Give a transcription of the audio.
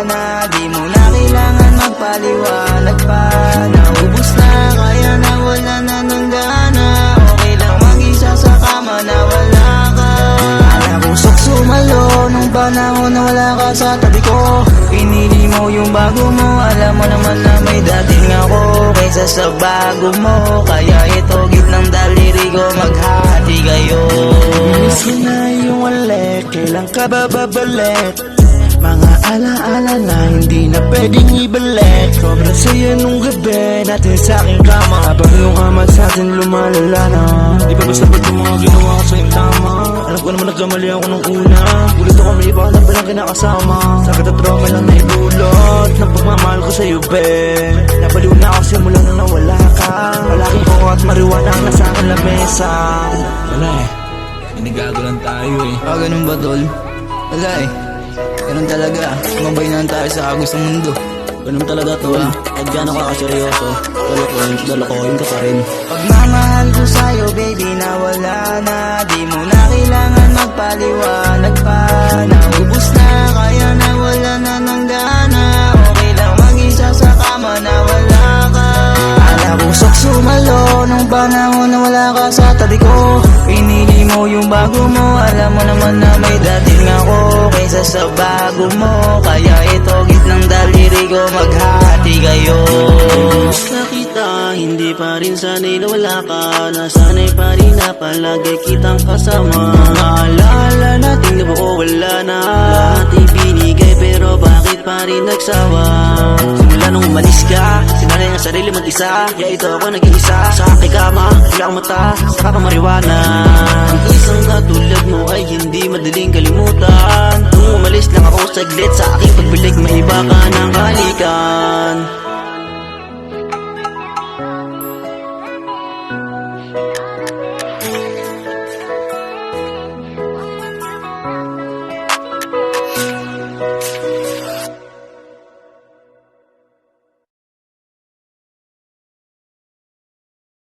na. Di mo na kailangan magpaliwanag pa. Naubos na, kaya na wala na ng gana. Okay lang mag-isa sa kama na wala ka. Pusok sumalo nung panahon na wala ka sa tabi ko. Pinili mo yung bago mo, alam mo naman na may dating ako kaysa sa bago mo. Kaya ito gitnang daliri ko, maghati kayo. Miss ko na yung walik, kailan ka ba babalik? Mga alaala na hindi na pwedeng ibalik. Sobrang saya nung gabi natin sa aking kama, habang yung kama sa atin lumalala na. Di ba basta ba't yung mga ginawa ko sa'yo tama? Alam ko naman nagkamali ako nung una. Gulit ako, may iba ka lang palang kinakasama. Sakit at trauma lang na ibulot ng pagmamahal ko sa'yo, be. Nabaliw na ako simula nung nawala ka. Malaking ko at mariwana ang nasa aking lamesa. Wala eh, inigago lang tayo eh. Ganun ba tol? Wala eh, ganun talaga. Sumabay na tayo sa agos ng mundo. Ganun talaga tol, kahit gano'n ka kaseryoso, dalakohin ka pa rin. Pagmamahal ko sa'yo baby na wala na. Di mo na kailangan magpaliwanag pa. Naubos na, kaya na wala na ng gana. Okay lang mag-isa sa kama na wala ka. Pusok sumalo nung panahon na wala ka sa tabi ko. Pinili mo yung bago mo, alam mo naman na may dating ako kaysa sa bago mo. Kaya ito gitnang daliri ko, maghati kayo. Gusto kita, hindi pa rin sanay na wala ka. Nasanay pa rin na palagi kitang kasama. Naalala natin na buo wala na. Lahat ibinigay pero bakit pa rin nagsawa? Simula nung umalis ka, sinanay ang sarili mag-isa. Kaya ito ako nag-iisa sa aking kama, wala akong mata, saka ka mariwana. Ang isang katulad mo ay hindi madaling kalimutan. Nung umalis lang ako saglit sa akin